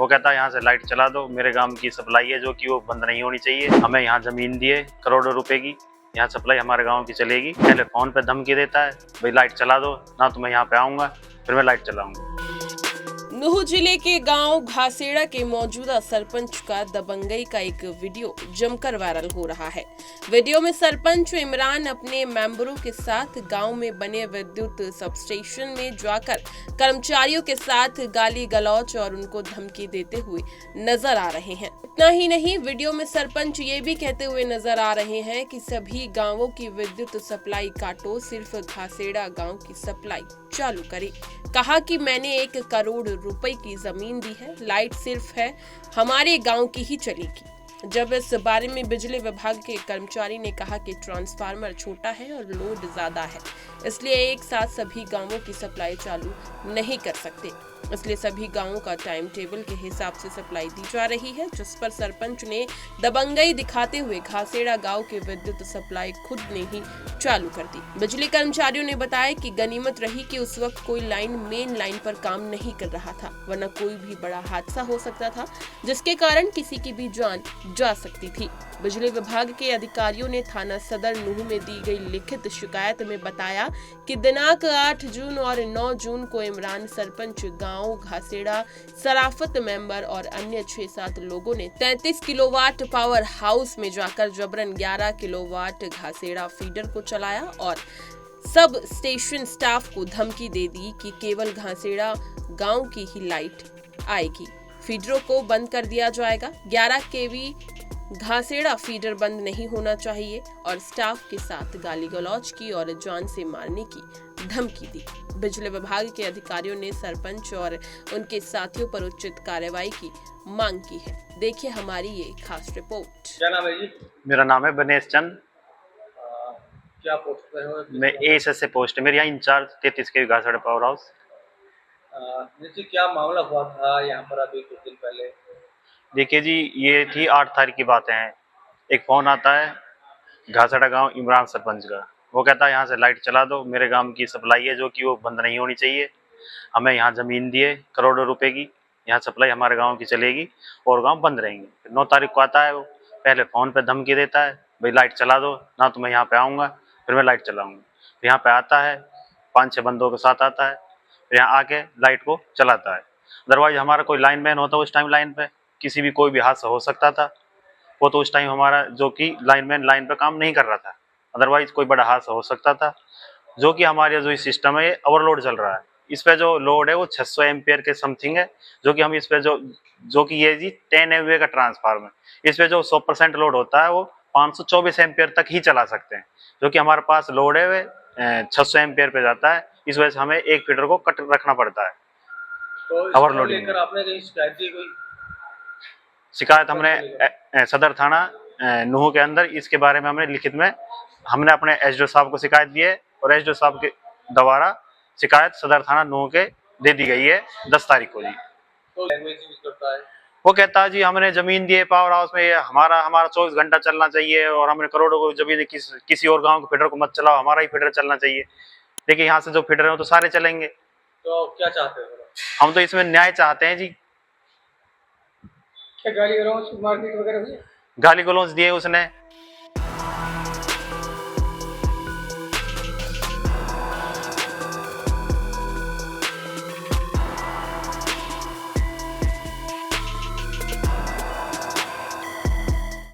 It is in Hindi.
वो कहता है यहाँ से लाइट चला दो, मेरे गांव की सप्लाई है जो कि वो बंद नहीं होनी चाहिए। हमें यहाँ जमीन दिए करोड़ों रुपए की, यहाँ सप्लाई हमारे गांव की चलेगी। पहले फोन पे धमकी देता है, भाई लाइट चला दो ना, तो मैं यहाँ पे आऊंगा, फिर मैं लाइट चलाऊंगा। नूह जिले के गांव घासेड़ा के मौजूदा सरपंच का दबंगई का एक वीडियो जमकर वायरल हो रहा है। वीडियो में सरपंच इमरान अपने मेंबरों के साथ गांव में बने विद्युत सबस्टेशन में जाकर कर्मचारियों के साथ गाली गलौज और उनको धमकी देते हुए नजर आ रहे हैं। इतना ही नहीं, वीडियो में सरपंच ये भी कहते हुए नजर आ रहे हैं कि सभी गांवों की विद्युत सप्लाई काटो, सिर्फ घासेड़ा गांव की सप्लाई चालू करे। कहा कि मैंने 1 करोड़ रुपए की जमीन दी है, लाइट सिर्फ है हमारे गांव की ही चलेगी। जब इस बारे में बिजली विभाग के कर्मचारी ने कहा कि ट्रांसफार्मर छोटा है और लोड ज्यादा है, इसलिए एक साथ सभी गांवों की सप्लाई चालू नहीं कर सकते, इसलिए सभी गांवों का टाइम टेबल के हिसाब से सप्लाई दी जा रही है, जिस पर सरपंच ने दबंगई दिखाते हुए घासेड़ा गांव की विद्युत सप्लाई खुद ने ही चालू कर दी। बिजली कर्मचारियों ने बताया कि गनीमत रही कि उस वक्त कोई लाइन मेन लाइन पर काम नहीं कर रहा था, वरना कोई भी बड़ा हादसा हो सकता था जिसके कारण किसी की भी जान जा सकती थी। बिजली विभाग के अधिकारियों ने थाना सदर नूह में दी गई लिखित शिकायत में बताया कि दिनांक 8 जून और 9 जून को इमरान सरपंच गांव घासेड़ा, सराफत मेंबर और अन्य 6-7 लोगों ने 33 किलोवाट पावर हाउस में जाकर जबरन 11 किलोवाट घासेड़ा फीडर को चलाया और सब स्टेशन स्टाफ को धमकी दे दी कि केवल घासेड़ा गांव की ही लाइट आएगी, फीडरों को बंद कर दिया जाएगा। 11 केवी घासेड़ा फीडर बंद नहीं होना चाहिए और स्टाफ के साथ गाली गलौज की और जान से मारने की धमकी दी। बिजली विभाग के अधिकारियों ने सरपंच और उनके साथियों पर उचित कार्रवाई की मांग की है। देखिए हमारी ये खास रिपोर्ट। क्या नाम है जी? मेरा नाम है बनेश चंद। क्या पोस्ट पे हो? मैं एएसएस से पोस्ट है मेरी, यहाँ इंचार्ज 33 के घासेड़ा पावर हाउस। जी क्या मामला हुआ था यहाँ पर अभी कुछ दिन पहले? देखिए जी, ये थी 8 तारीख की बातें हैं। एक फोन आता है घासेड़ा गांव इमरान सरपंच का, वो कहता है यहाँ से लाइट चला दो, मेरे गांव की सप्लाई है जो कि वो बंद नहीं होनी चाहिए। हमें यहाँ जमीन दिए करोड़ों रुपए की, यहाँ सप्लाई हमारे गांव की चलेगी और गांव बंद रहेंगे। 9 तारीख को आता है वो, पहले फोन पे धमकी देता है, भाई लाइट चला दो ना, तो मैं यहाँ पे आऊँगा, फिर मैं लाइट चलाऊँगा। फिर यहाँ पे आता है 5-6 बंदों के साथ आता है, फिर यहाँ आके लाइट को चलाता है। अदरवाइज हमारा कोई लाइन मैन होता उस टाइम लाइन पे, किसी भी कोई भी हादसा हो सकता था। वो तो उस टाइम हमारा जो कि लाइनमैन लाइन पे काम नहीं कर रहा था, अदरवाइज कोई बड़ा हादसा हो सकता था। जो कि हमारे जो सिस्टम है ये ओवरलोड चल रहा है, इस पे जो लोड है वो 600 एम्पियर के समथिंग है, जो कि हम इस पे जो कि ये जी 10 MVA का ट्रांसफार्मर, इस पे जो 100% लोड होता है वो 524 एम्पियर तक ही चला सकते हैं। जो कि हमारे पास लोड है वे 600 एम्पियर पे जाता है, इस वजह से हमें एक फीडर को कट रखना पड़ता है। तो ओवरलोडिंग लेकर आपने कहीं शिकायत दी कोई? शिकायत हमने सदर थाना नूह के अंदर इसके बारे में हमने लिखित में हमने अपने एसडीओ साहब को शिकायत दी है और एसडीओ साहब के द्वारा शिकायत सदर थाना नूह के दे दी गई है 10 तारीख को जी। तो लैंग्वेज यूज करता है? वो कहता है जी हमने जमीन दी है पावर हाउस में, हमारा 24 घंटा चलना चाहिए और हमने करोड़ों को जमीन किसी और गांव के फीडर को मत चलाओ, हमारा ही फीडर चलना चाहिए। देखिए यहाँ से जो फीडर है तो सारे चलेंगे। तो क्या चाहते हो? हम तो इसमें न्याय चाहते हैं जी। क्या गाली गलौज मारपीट वगैरह हुई? गाली गलौज दिए उसने,